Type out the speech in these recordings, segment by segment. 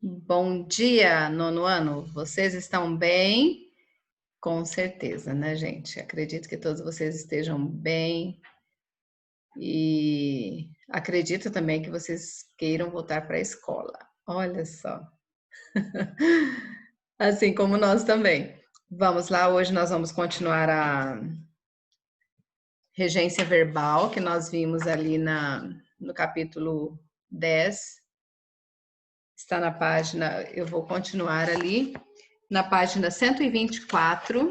Bom dia, nono ano. Vocês estão bem? Com certeza, né, gente? Acredito que todos vocês estejam bem e acredito também que vocês queiram voltar para a escola. Olha só, assim como nós também. Vamos lá, hoje nós vamos continuar a regência verbal que nós vimos ali no capítulo 10. Está na página, eu vou continuar ali na página 124.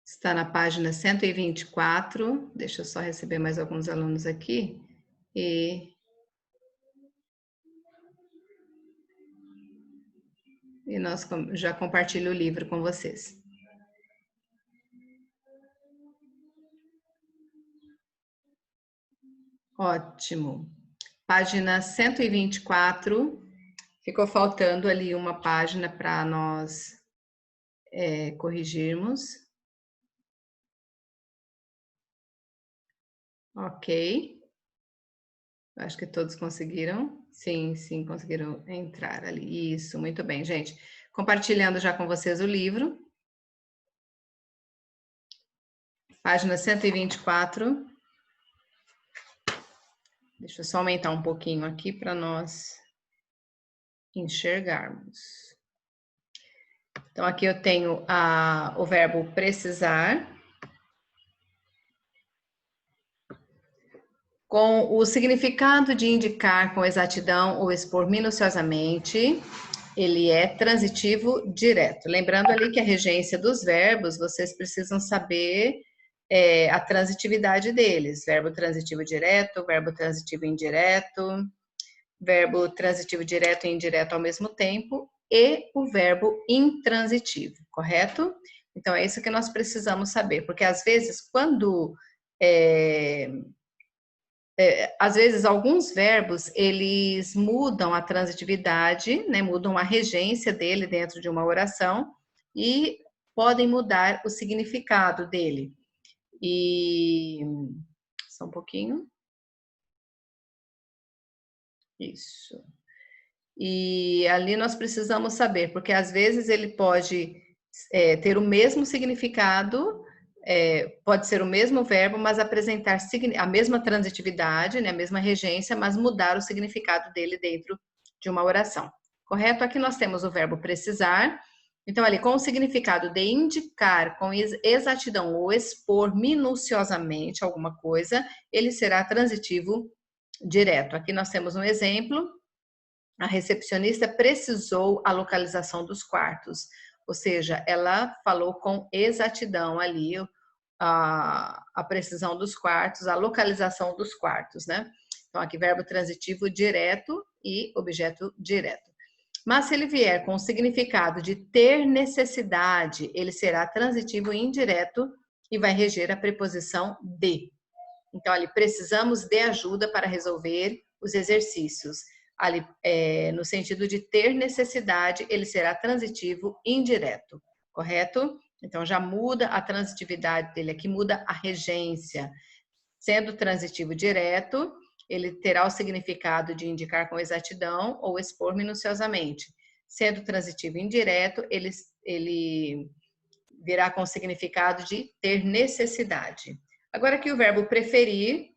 Está na página 124. Deixa eu só receber mais alguns alunos aqui. E nós já compartilho o livro com vocês. Ótimo. Página 124. Ficou faltando ali uma página para nós corrigirmos. Ok. Acho que todos conseguiram. Sim, sim, conseguiram entrar ali. Isso, muito bem, gente. Compartilhando já com vocês o livro. Página 124. Deixa eu só aumentar um pouquinho aqui para nós enxergarmos. Então, aqui eu tenho o verbo precisar, com o significado de indicar com exatidão ou expor minuciosamente. Ele é transitivo direto. Lembrando ali que a regência dos verbos, vocês precisam saber a transitividade deles. Verbo transitivo direto, verbo transitivo indireto, verbo transitivo direto e indireto ao mesmo tempo, e o verbo intransitivo, correto? Então, é isso que nós precisamos saber, porque às vezes, às vezes, alguns verbos, eles mudam a transitividade, né, mudam a regência dele dentro de uma oração e podem mudar o significado dele. E... só um pouquinho. Isso. E ali nós precisamos saber, porque às vezes ele pode ter o mesmo significado, pode ser o mesmo verbo, mas apresentar a mesma transitividade, né, a mesma regência, mas mudar o significado dele dentro de uma oração. Correto? Aqui nós temos o verbo precisar. Então, ali, com o significado de indicar com exatidão ou expor minuciosamente alguma coisa, ele será transitivo direto. Aqui nós temos um exemplo. A recepcionista precisou a localização dos quartos, ou seja, ela falou com exatidão ali a precisão dos quartos, a localização dos quartos, né? Então, aqui verbo transitivo direto e objeto direto. Mas se ele vier com o significado de ter necessidade, ele será transitivo indireto e vai reger a preposição de. Então, ali, precisamos de ajuda para resolver os exercícios. Ali, no sentido de ter necessidade, ele será transitivo indireto, correto? Então, já muda a transitividade dele aqui, muda a regência. Sendo transitivo direto, ele terá o significado de indicar com exatidão ou expor minuciosamente. Sendo transitivo indireto, ele virá com o significado de ter necessidade. Agora aqui o verbo preferir,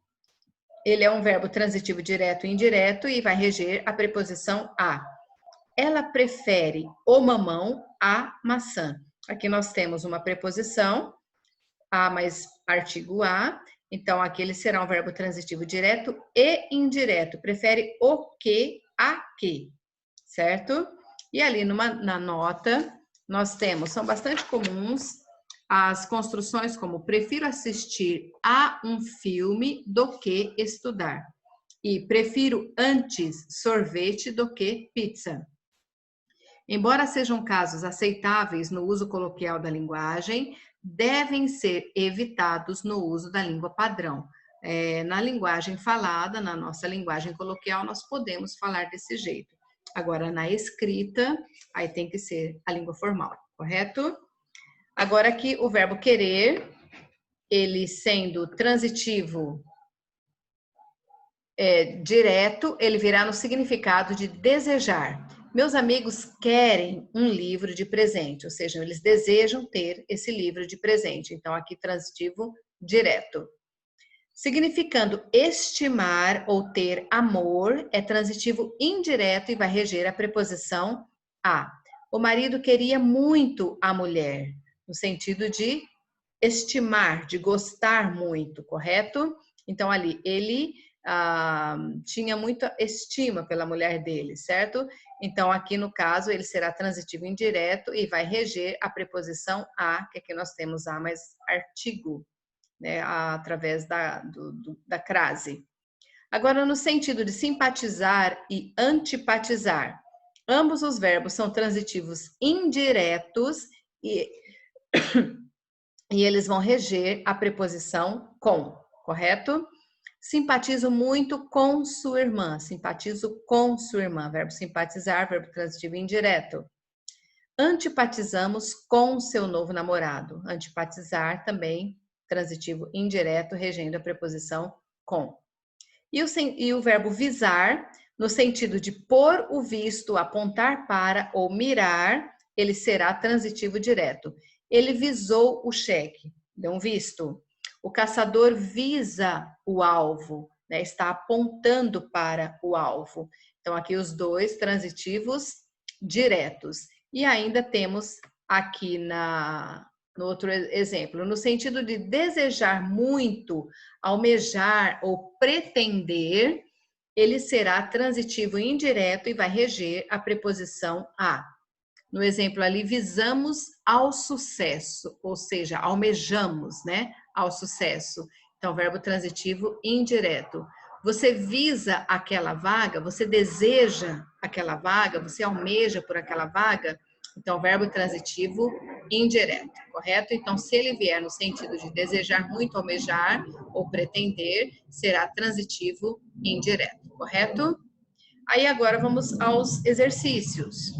ele é um verbo transitivo direto e indireto e vai reger a preposição a. Ela prefere o mamão à maçã. Aqui nós temos uma preposição, a mais artigo a, então aqui ele será um verbo transitivo direto e indireto. Prefere o que a que, certo? E ali na nota, nós temos, são bastante comuns, as construções como prefiro assistir a um filme do que estudar. E prefiro antes sorvete do que pizza. Embora sejam casos aceitáveis no uso coloquial da linguagem, devem ser evitados no uso da língua padrão. Na linguagem falada, na nossa linguagem coloquial, nós podemos falar desse jeito. Agora, na escrita, aí tem que ser a língua formal, correto? Agora aqui o verbo querer, ele sendo transitivo direto, ele virá no significado de desejar. Meus amigos querem um livro de presente, ou seja, eles desejam ter esse livro de presente. Então, aqui transitivo direto. Significando estimar ou ter amor, é transitivo indireto e vai reger a preposição a. O marido queria muito a mulher, no sentido de estimar, de gostar muito, correto? Então, ali, ele tinha muita estima pela mulher dele, certo? Então, aqui no caso, ele será transitivo indireto e vai reger a preposição a, que aqui nós temos a mais artigo, né, através da crase. Agora, no sentido de simpatizar e antipatizar, ambos os verbos são transitivos indiretos e eles vão reger a preposição com, correto? Simpatizo muito com sua irmã. Simpatizo com sua irmã. Verbo simpatizar, verbo transitivo indireto. Antipatizamos com seu novo namorado. Antipatizar também, transitivo indireto, regendo a preposição com. E o verbo visar, no sentido de pôr o visto, apontar para ou mirar, ele será transitivo direto. Ele visou o cheque, deu um visto. O caçador visa o alvo, né? Está apontando para o alvo. Então, aqui os dois transitivos diretos. E ainda temos aqui no outro exemplo, no sentido de desejar muito, almejar ou pretender, ele será transitivo indireto e vai reger a preposição a. No exemplo ali, visamos ao sucesso, ou seja, almejamos, né, ao sucesso. Então, verbo transitivo indireto. Você visa aquela vaga, você deseja aquela vaga, você almeja por aquela vaga. Então, verbo transitivo indireto, correto? Então, se ele vier no sentido de desejar muito, almejar ou pretender, será transitivo indireto, correto? Aí agora vamos aos exercícios.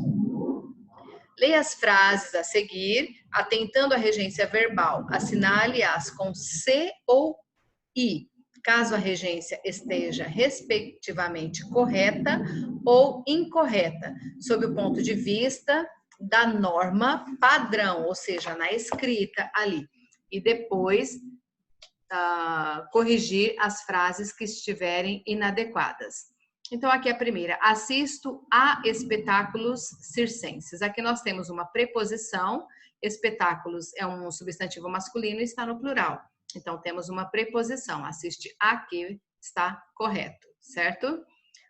Leia as frases a seguir, atentando à regência verbal. Assinale-as com C ou I, caso a regência esteja respectivamente correta ou incorreta, sob o ponto de vista da norma padrão, ou seja, na escrita ali. E depois corrigir as frases que estiverem inadequadas. Então, aqui a primeira, assisto a espetáculos circenses. Aqui nós temos uma preposição, espetáculos é um substantivo masculino e está no plural. Então, temos uma preposição, assiste a, que está correto, certo?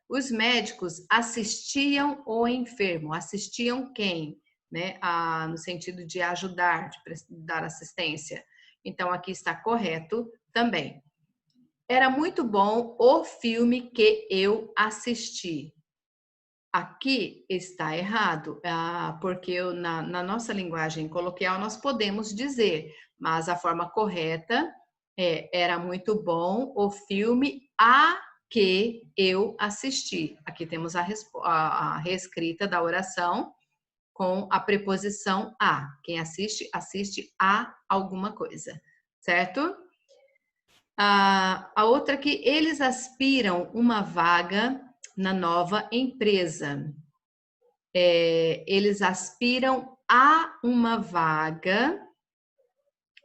Os médicos assistiam o enfermo. Assistiam quem? Né? No sentido de ajudar, de dar assistência. Então, aqui está correto também. Era muito bom o filme que eu assisti. Aqui está errado, porque na nossa linguagem coloquial nós podemos dizer, mas a forma correta era muito bom o filme a que eu assisti. Aqui temos a reescrita da oração com a preposição a. Quem assiste, assiste a alguma coisa, certo? A outra que eles aspiram uma vaga na nova empresa. Eles aspiram a uma vaga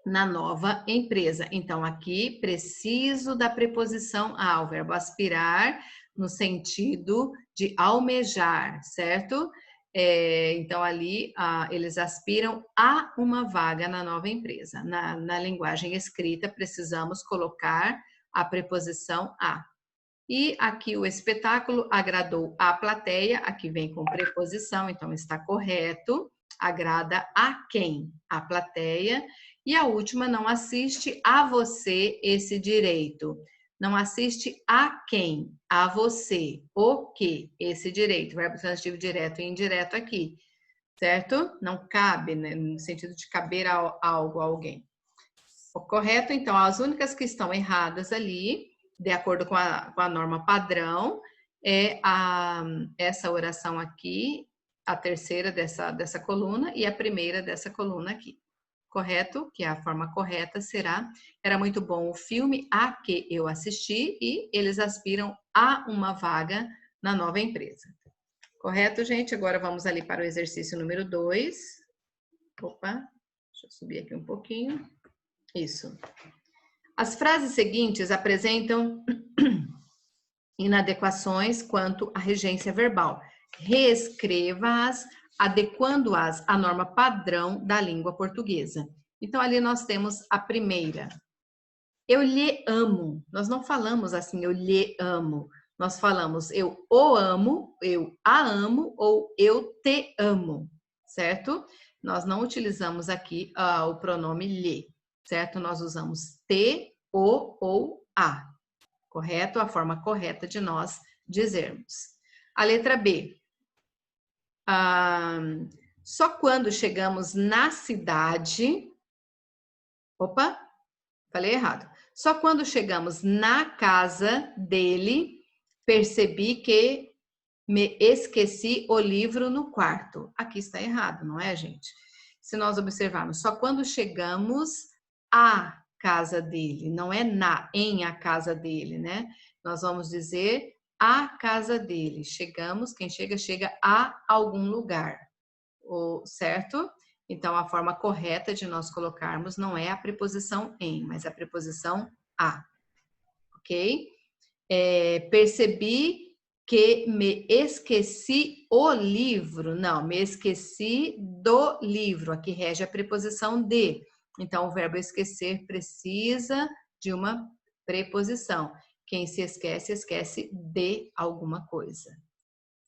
na nova empresa. Então, aqui preciso da preposição a, o verbo aspirar, no sentido de almejar, certo? Então, ali, eles aspiram a uma vaga na nova empresa. Na linguagem escrita, precisamos colocar a preposição a. E aqui o espetáculo agradou a plateia, aqui vem com preposição, então está correto. Agrada a quem? A plateia. E a última, não assiste a você esse direito. Não assiste a quem? A você. O que? Esse direito. Verbo transitivo direto e indireto aqui. Certo? Não cabe, né? No sentido de caber algo a alguém. O correto, então, as únicas que estão erradas ali, de acordo com a norma padrão, é essa oração aqui, a terceira dessa coluna e a primeira dessa coluna aqui. correto? Que a forma correta será: era muito bom o filme a que eu assisti e eles aspiram a uma vaga na nova empresa. Correto, gente? Agora vamos ali para o exercício número 2. Opa, deixa eu subir aqui um pouquinho. Isso. As frases seguintes apresentam inadequações quanto à regência verbal. Reescreva-as, adequando-as à norma padrão da língua portuguesa. Então, ali nós temos a primeira. Eu lhe amo. Nós não falamos assim, eu lhe amo. Nós falamos eu o amo, eu a amo ou eu te amo, certo? Nós não utilizamos aqui o pronome lhe, certo? Nós usamos te, o ou a. Correto? A forma correta de nós dizermos. A letra B. Só quando chegamos na cidade... Opa, falei errado. Só quando chegamos na casa dele, percebi que me esqueci o livro no quarto. Aqui está errado, não é, gente? Se nós observarmos, só quando chegamos à casa dele, não é em a casa dele, né? Nós vamos dizer a casa dele. Chegamos, quem chega, chega a algum lugar, certo? Então, a forma correta de nós colocarmos não é a preposição em, mas a preposição a, ok? Percebi que me esqueci o livro. Não, me esqueci do livro. Aqui rege a preposição de. Então, o verbo esquecer precisa de uma preposição. Quem se esquece, esquece de alguma coisa.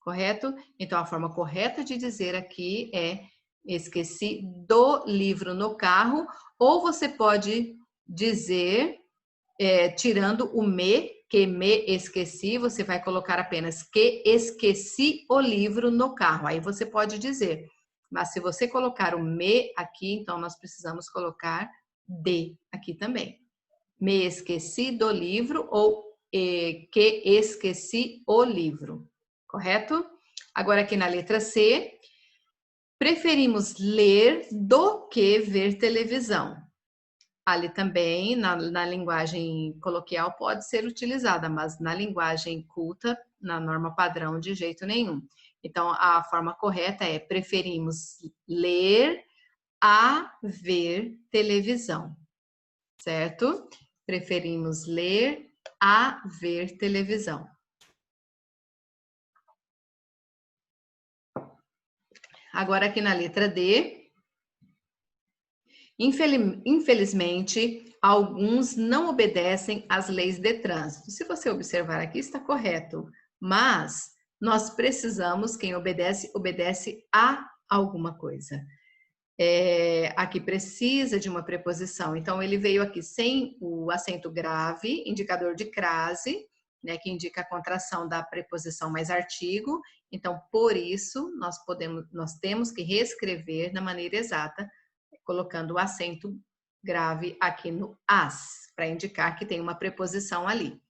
Correto? Então, a forma correta de dizer aqui é esqueci do livro no carro, ou você pode dizer, tirando o me, que me esqueci, você vai colocar apenas que esqueci o livro no carro. Aí você pode dizer. Mas se você colocar o me aqui, então nós precisamos colocar de aqui também. Me esqueci do livro ou que esqueci o livro. Correto? Agora aqui na letra C, preferimos ler do que ver televisão. Ali também, na linguagem coloquial, pode ser utilizada, mas na linguagem culta, na norma padrão, de jeito nenhum. Então, a forma correta é preferimos ler a ver televisão, certo? Preferimos ler a ver televisão. Agora aqui na letra D, infelizmente, alguns não obedecem às leis de trânsito. Se você observar aqui, está correto, mas nós precisamos, quem obedece, obedece a alguma coisa. Aqui precisa de uma preposição, então ele veio aqui sem o acento grave, indicador de crase, né, que indica a contração da preposição mais artigo. Então, por isso, nós temos que reescrever na maneira exata, colocando o acento grave aqui no as, para indicar que tem uma preposição ali.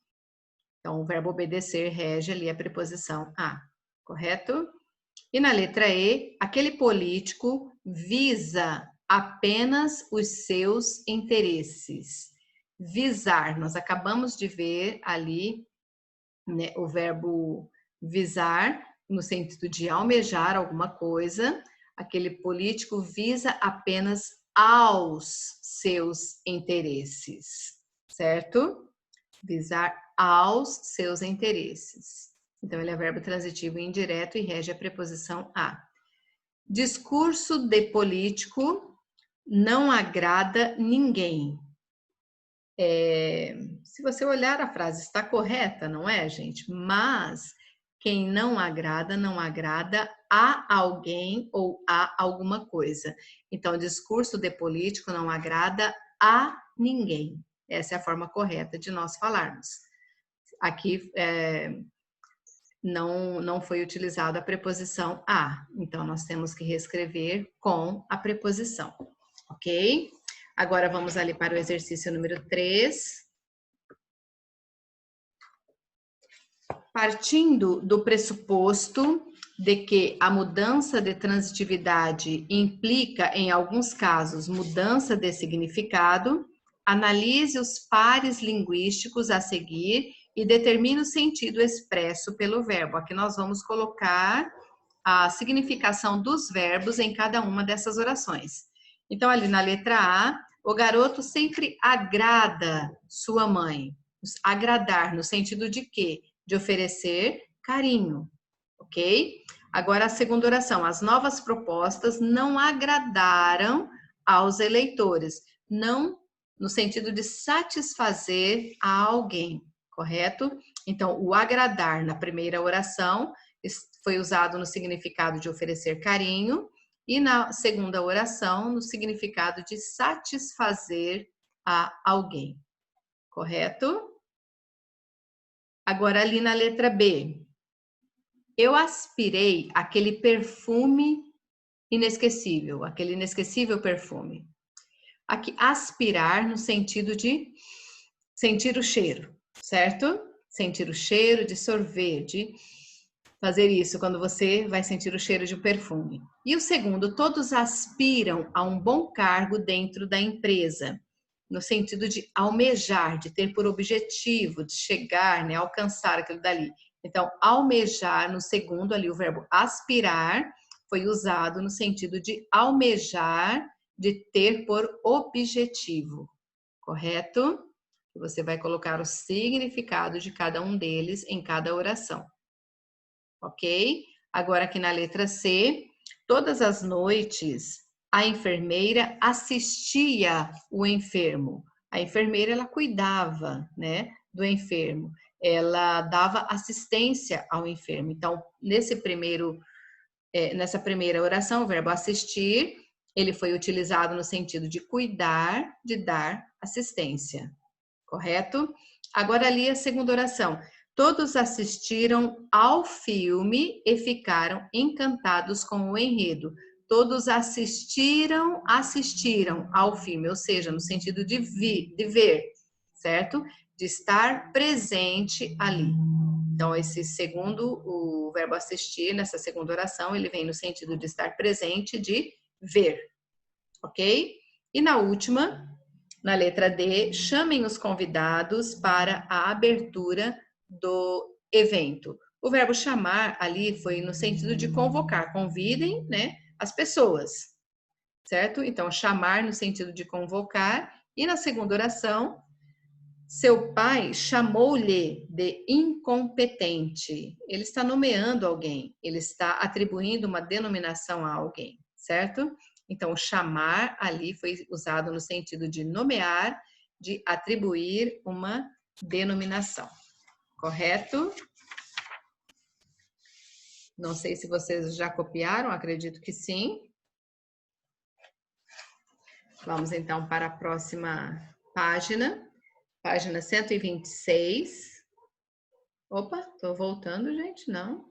Então, o verbo obedecer rege ali a preposição a, correto? E na letra E, aquele político visa apenas os seus interesses. Visar, nós acabamos de ver ali, né, o verbo visar, no sentido de almejar alguma coisa. Aquele político visa apenas aos seus interesses, certo? Visar aos seus interesses. Então, ele é verbo transitivo indireto e rege a preposição a. Discurso de político não agrada ninguém. Se você olhar a frase, está correta, não é, gente? Mas quem não agrada a alguém ou a alguma coisa. Então, discurso de político não agrada a ninguém. Essa é a forma correta de nós falarmos. Aqui não foi utilizada a preposição a, então nós temos que reescrever com a preposição, ok? Agora vamos ali para o exercício número 3. Partindo do pressuposto de que a mudança de transitividade implica, em alguns casos, mudança de significado, analise os pares linguísticos a seguir e determine o sentido expresso pelo verbo. Aqui nós vamos colocar a significação dos verbos em cada uma dessas orações. Então, ali na letra A, o garoto sempre agrada sua mãe. Agradar no sentido de quê? De oferecer carinho, ok? Agora a segunda oração. As novas propostas não agradaram aos eleitores. Não no sentido de satisfazer a alguém, correto? Então, o agradar na primeira oração foi usado no significado de oferecer carinho e na segunda oração no significado de satisfazer a alguém, correto? Agora ali na letra B. Eu aspirei aquele perfume inesquecível, aquele inesquecível perfume. Aqui, aspirar no sentido de sentir o cheiro, certo? Sentir o cheiro, de sorver, de fazer isso quando você vai sentir o cheiro de um perfume. E o segundo, todos aspiram a um bom cargo dentro da empresa, no sentido de almejar, de ter por objetivo, de chegar, né, alcançar aquilo dali. Então, almejar, no segundo ali, o verbo aspirar, foi usado no sentido de almejar, de ter por objetivo, correto? Você vai colocar o significado de cada um deles em cada oração, ok? Agora aqui na letra C, todas as noites a enfermeira assistia o enfermo. A enfermeira, ela cuidava, né, do enfermo. Ela dava assistência ao enfermo. Então, nessa primeira oração, o verbo assistir, ele foi utilizado no sentido de cuidar, de dar assistência, correto? Agora ali a segunda oração. Todos assistiram ao filme e ficaram encantados com o enredo. Todos assistiram ao filme, ou seja, no sentido de ver, certo? De estar presente ali. Então, esse segundo, o verbo assistir, nessa segunda oração, ele vem no sentido de estar presente, de ver, ok? E na última, na letra D, chamem os convidados para a abertura do evento. O verbo chamar ali foi no sentido de convocar, convidem, né, as pessoas, certo? Então, chamar no sentido de convocar. E na segunda oração, seu pai chamou-lhe de incompetente. Ele está nomeando alguém, ele está atribuindo uma denominação a alguém, certo? Então, chamar ali foi usado no sentido de nomear, de atribuir uma denominação, correto? Não sei se vocês já copiaram, acredito que sim. Vamos então para a próxima página. Página 126. Opa, tô voltando, gente, não.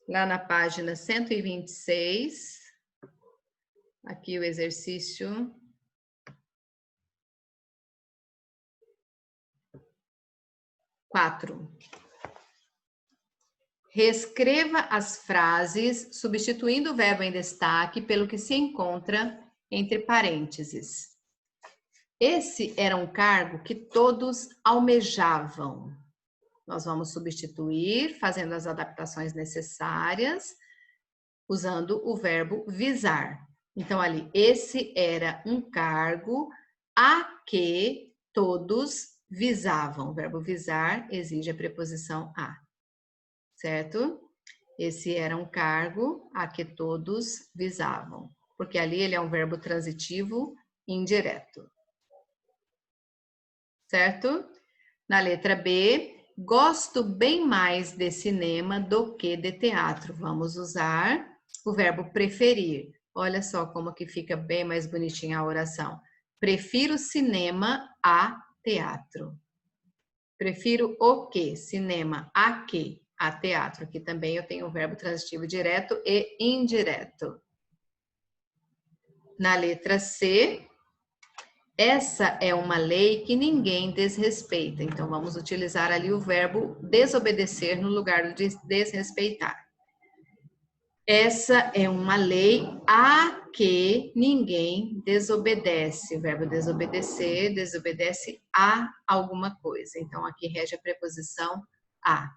Lá na página 126, aqui o exercício 4. Reescreva as frases substituindo o verbo em destaque pelo que se encontra entre parênteses. Esse era um cargo que todos almejavam. Nós vamos substituir, fazendo as adaptações necessárias, usando o verbo visar. Então, ali, esse era um cargo a que todos visavam. O verbo visar exige a preposição a, certo? Esse era um cargo a que todos visavam, porque ali ele é um verbo transitivo indireto. Certo? Na letra B, gosto bem mais de cinema do que de teatro. Vamos usar o verbo preferir. Olha só como que fica bem mais bonitinha a oração. Prefiro cinema a teatro. Prefiro o quê? Cinema a quê? A teatro. Aqui também eu tenho o verbo transitivo direto e indireto. Na letra C, Essa é uma lei que ninguém desrespeita. Então, vamos utilizar ali o verbo desobedecer no lugar de desrespeitar. Essa é uma lei a que ninguém desobedece. O verbo desobedecer, desobedece a alguma coisa. Então, aqui rege a preposição a.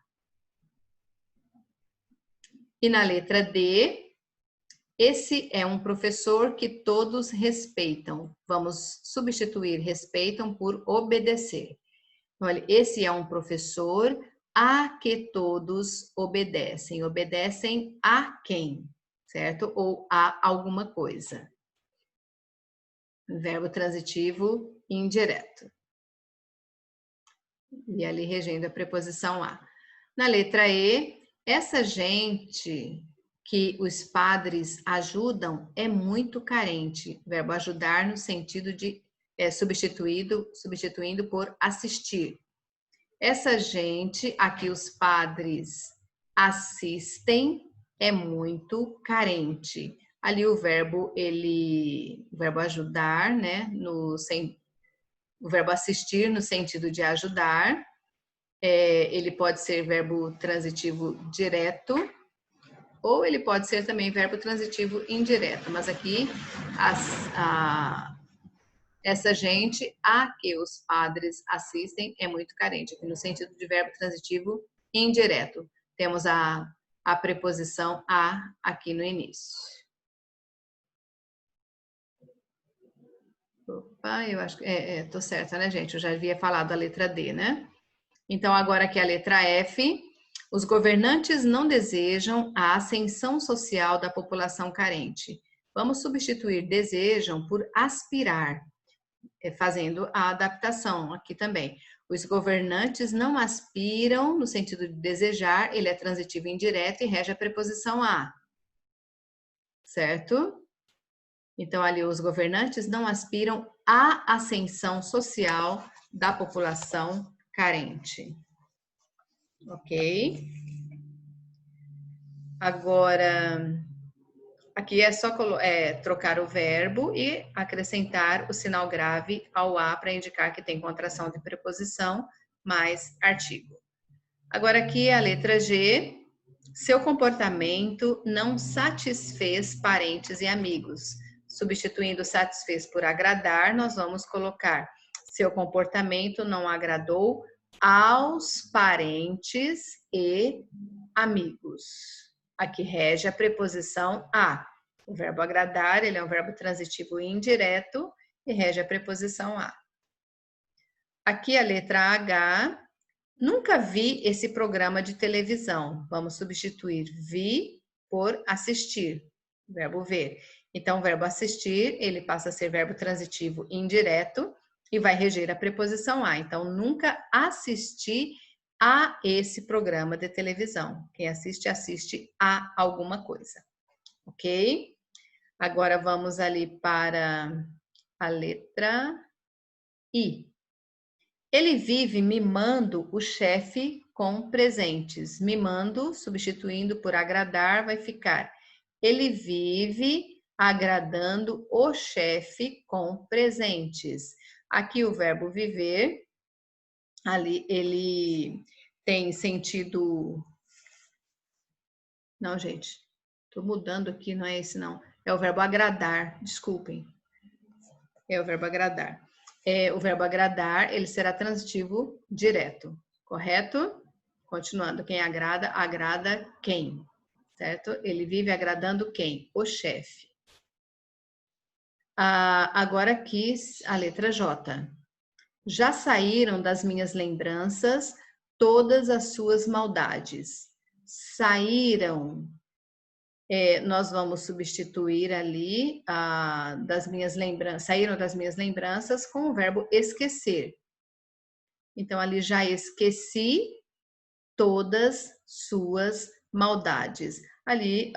E na letra D, esse é um professor que todos respeitam. Vamos substituir respeitam por obedecer. Olha, esse é um professor a que todos obedecem. Obedecem a quem, certo? Ou a alguma coisa. Verbo transitivo indireto. E ali regendo a preposição a. Na letra E, essa gente que os padres ajudam é muito carente. Verbo ajudar no sentido de substituindo por assistir. Essa gente a que os padres assistem é muito carente. Ali o verbo ajudar, né, o verbo assistir no sentido de ajudar, ele pode ser verbo transitivo direto ou ele pode ser também verbo transitivo indireto, mas aqui essa gente a que os padres assistem é muito carente, aqui no sentido de verbo transitivo indireto. Temos a preposição a aqui no início. Opa, eu acho que tô certa, né, gente? Eu já havia falado a letra D, né? Então, agora aqui a letra F. Os governantes não desejam a ascensão social da população carente. Vamos substituir desejam por aspirar, fazendo a adaptação aqui também. Os governantes não aspiram no sentido de desejar, ele é transitivo indireto e rege a preposição a. Certo? Então, ali, os governantes não aspiram à ascensão social da população carente. Ok? Agora, aqui é só trocar o verbo e acrescentar o sinal grave ao A para indicar que tem contração de preposição mais artigo. Agora aqui a letra G. Seu comportamento não satisfez parentes e amigos. Substituindo satisfez por agradar, nós vamos colocar seu comportamento não agradou aos parentes e amigos. Aqui rege a preposição a. O verbo agradar, ele é um verbo transitivo indireto e rege a preposição a. Aqui a letra H. Nunca vi esse programa de televisão. Vamos substituir vi por assistir. Verbo ver. Então, o verbo assistir, ele passa a ser verbo transitivo indireto e vai reger a preposição a. Então, nunca assisti a esse programa de televisão. Quem assiste, assiste a alguma coisa. Ok? Agora, vamos ali para a letra I. Ele vive mimando o chefe com presentes. Mimando, substituindo por agradar, vai ficar. Ele vive agradando o chefe com presentes. Aqui o verbo viver, ali ele tem sentido... Não, gente, estou mudando aqui, não é esse não. É o verbo agradar, desculpem. É o verbo agradar. O verbo agradar, ele será transitivo direto, correto? Continuando, quem agrada, agrada quem, certo? Ele vive agradando quem? O chefe. Agora aqui, a letra J. Já saíram das minhas lembranças todas as suas maldades. Saíram... nós vamos substituir ali saíram das minhas lembranças com o verbo esquecer. Então, ali já esqueci todas suas maldades. Ali,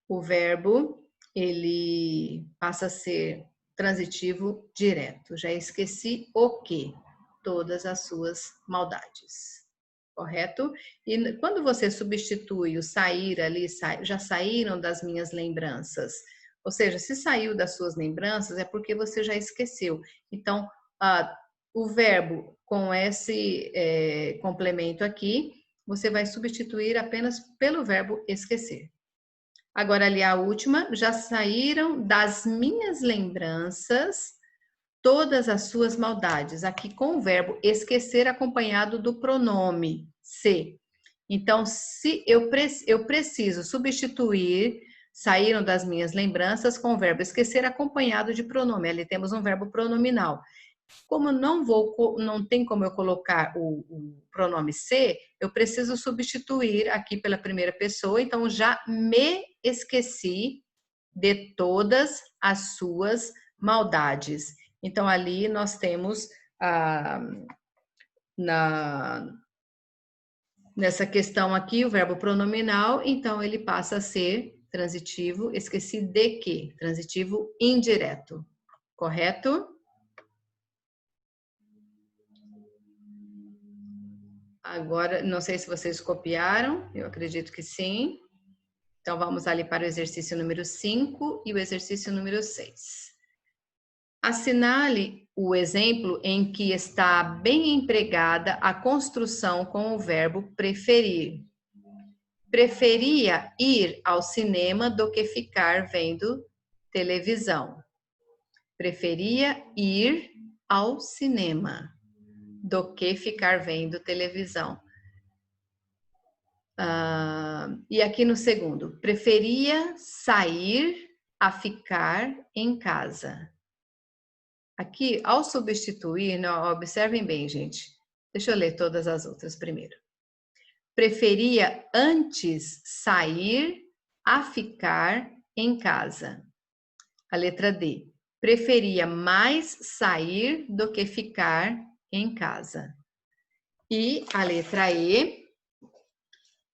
o verbo, ele passa a ser transitivo direto. Já esqueci o quê? Todas as suas maldades. Correto? E quando você substitui o sair ali, já saíram das minhas lembranças, Ou seja, se saiu das suas lembranças, é porque você já esqueceu. Então, o verbo com esse complemento aqui, você vai substituir apenas pelo verbo esquecer. Agora, ali a última, já saíram das minhas lembranças todas as suas maldades. Aqui com o verbo esquecer acompanhado do pronome se. Então, se eu preciso substituir saíram das minhas lembranças com o verbo esquecer acompanhado de pronome. Ali temos um verbo pronominal. Como não tem como eu colocar o pronome se, eu preciso substituir aqui pela primeira pessoa, então já me esqueci de todas as suas maldades. Então ali nós temos nessa questão aqui o verbo pronominal, então ele passa a ser transitivo, esqueci de que, transitivo indireto, correto? Agora, não sei se vocês copiaram, eu acredito que sim. Então, vamos ali para o exercício número 5 e o exercício número 6. Assinale o exemplo em que está bem empregada a construção com o verbo preferir. Preferia ir ao cinema do que ficar vendo televisão. Preferia ir ao cinema do que ficar vendo televisão. E aqui no segundo, preferia sair a ficar em casa. Aqui, ao substituir, observem bem, gente. Deixa eu ler todas as outras primeiro. Preferia antes sair a ficar em casa. A letra D. Preferia mais sair do que ficar em casa. E a letra E.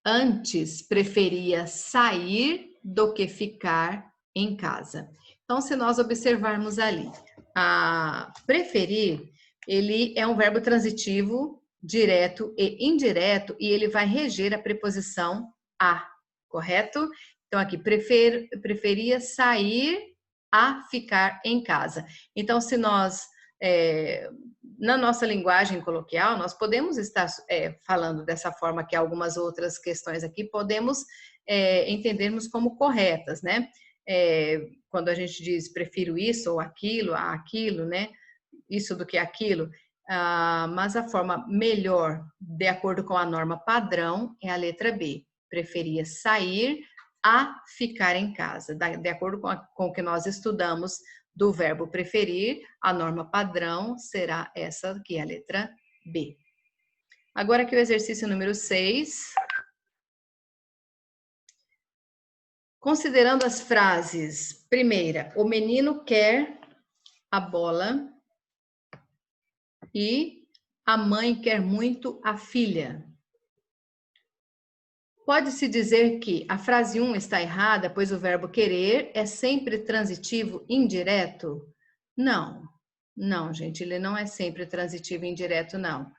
Antes preferia sair do que ficar em casa. Então, se nós observarmos ali, preferir, ele é um verbo transitivo, direto e indireto, e ele vai reger a preposição a, correto? Então, aqui, preferia sair a ficar em casa. Então, se nós na nossa linguagem coloquial, nós podemos estar falando dessa forma que algumas outras questões aqui podemos entendermos como corretas, né? Quando a gente diz prefiro isso ou aquilo, a aquilo, né? Isso do que aquilo. Mas a forma melhor, de acordo com a norma padrão, é a letra B. Preferia sair a ficar em casa. De acordo com o que nós estudamos do verbo preferir, a norma padrão será essa aqui, a letra B. Agora aqui o exercício número 6. Considerando as frases, primeira, o menino quer a bola e a mãe quer muito a filha. Pode-se dizer que a frase 1 está errada, pois o verbo querer é sempre transitivo indireto? Não, não, gente, ele não é sempre transitivo indireto, não.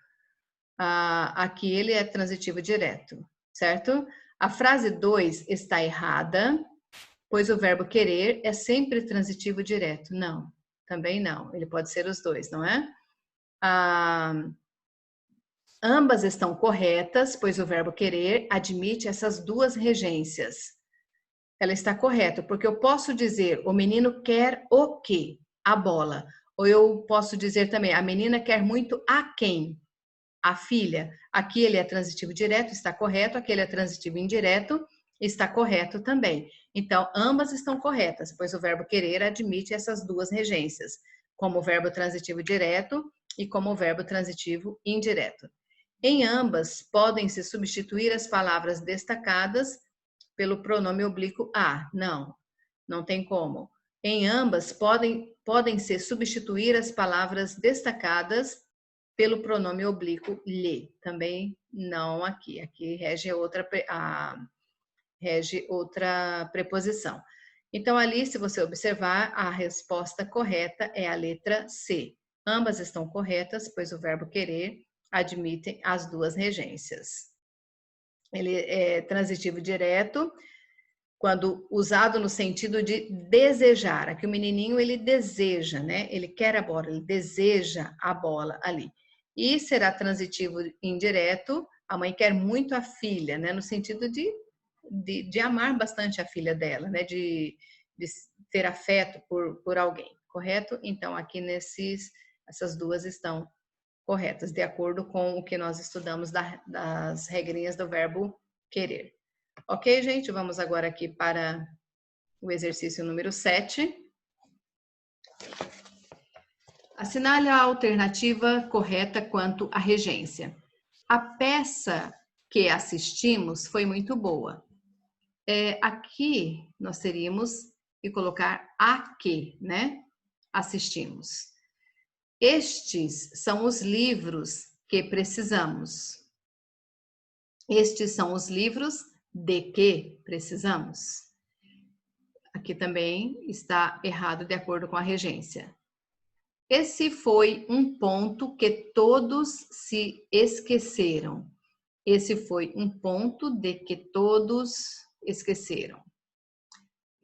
Aqui ele é transitivo direto, certo? A frase 2 está errada, pois o verbo querer é sempre transitivo direto. Não, também não, ele pode ser os dois, não é? Ambas estão corretas, pois o verbo querer admite essas duas regências. Ela está correta, porque eu posso dizer o menino quer o quê? A bola. Ou eu posso dizer também a menina quer muito a quem? A filha. Aqui ele é transitivo direto, está correto. Aqui ele é transitivo indireto, está correto também. Então, ambas estão corretas, pois o verbo querer admite essas duas regências, como o verbo transitivo direto e como o verbo transitivo indireto. Em ambas, podem-se substituir as palavras destacadas pelo pronome oblíquo a. Não, não tem como. Em ambas, podem-se substituir as palavras destacadas pelo pronome oblíquo lhe. Também não aqui. Aqui rege outra preposição. Então, ali, se você observar, a resposta correta é a letra C. Ambas estão corretas, pois o verbo querer admite as duas regências. Ele é transitivo direto, quando usado no sentido de desejar. Aqui o menininho, ele deseja, né? Ele quer a bola, ele deseja a bola ali. E será transitivo indireto, a mãe quer muito a filha, né? No sentido de amar bastante a filha dela, né? De ter afeto por alguém, correto? Então, aqui essas duas estão corretas, de acordo com o que nós estudamos das regrinhas do verbo querer. Ok, gente? Vamos agora aqui para o exercício número 7. Assinale a alternativa correta quanto à regência. A peça que assistimos foi muito boa. Aqui nós teríamos que colocar a que, né? Assistimos. Estes são os livros que precisamos. Estes são os livros de que precisamos. Aqui também está errado de acordo com a regência. Esse foi um ponto que todos se esqueceram. Esse foi um ponto de que todos esqueceram.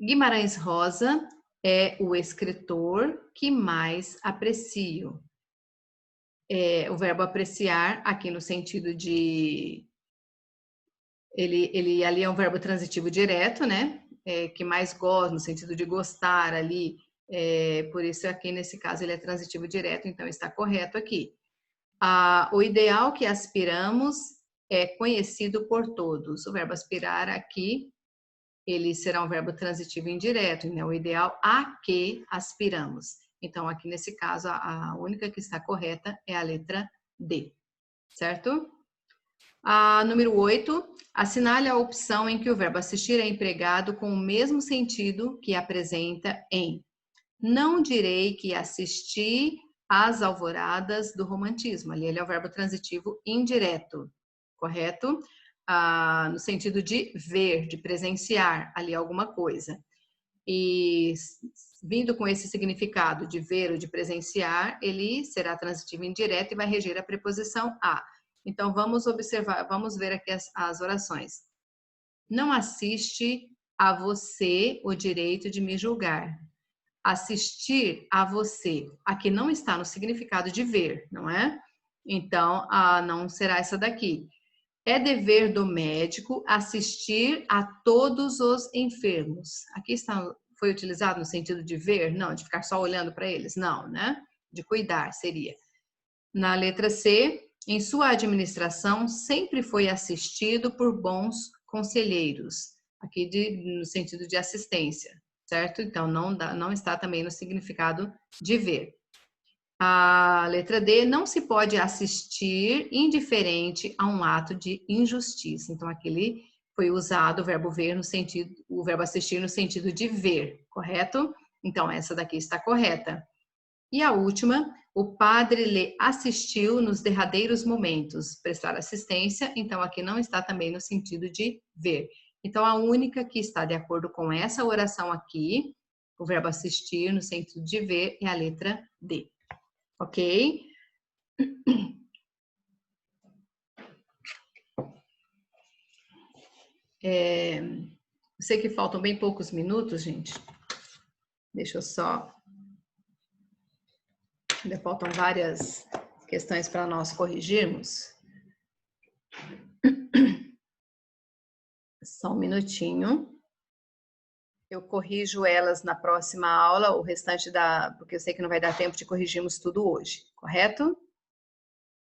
Guimarães Rosa é o escritor que mais aprecio. O verbo apreciar, aqui no sentido de... Ele ali é um verbo transitivo direto, né? Que mais gosta, no sentido de gostar ali. Por isso aqui, nesse caso, ele é transitivo direto, então está correto aqui. O ideal que aspiramos é conhecido por todos. O verbo aspirar aqui, ele será um verbo transitivo indireto, né? O ideal a que aspiramos. Então, aqui nesse caso, a única que está correta é a letra D, certo? Número 8, assinale a opção em que o verbo assistir é empregado com o mesmo sentido que apresenta em: não direi que assisti às alvoradas do romantismo. Ali ele é o verbo transitivo indireto, correto? No sentido de ver, de presenciar ali alguma coisa. E vindo com esse significado de ver ou de presenciar, ele será transitivo indireto e vai reger a preposição a. Então, vamos observar, vamos ver aqui as orações. Não assiste a você o direito de me julgar. Assistir a você. Aqui não está no significado de ver, não é? Então, não será essa daqui. É dever do médico assistir a todos os enfermos. Aqui foi utilizado no sentido de ver? Não, de ficar só olhando para eles? Não, né? De cuidar, seria. Na letra C, em sua administração sempre foi assistido por bons conselheiros. Aqui no sentido de assistência, certo? Então, não está também no significado de ver. A letra D, não se pode assistir indiferente a um ato de injustiça. Então, aqui foi usado o verbo ver no sentido, o verbo assistir no sentido de ver, correto? Então, essa daqui está correta. E a última, o padre lhe assistiu nos derradeiros momentos, prestar assistência, então aqui não está também no sentido de ver. Então, a única que está de acordo com essa oração aqui, o verbo assistir no sentido de ver, é a letra D. Ok? Eu sei que faltam bem poucos minutos, gente. Deixa eu só... Ainda faltam várias questões para nós corrigirmos. Só um minutinho. Eu corrijo elas na próxima aula, o restante porque eu sei que não vai dar tempo de corrigirmos tudo hoje, correto?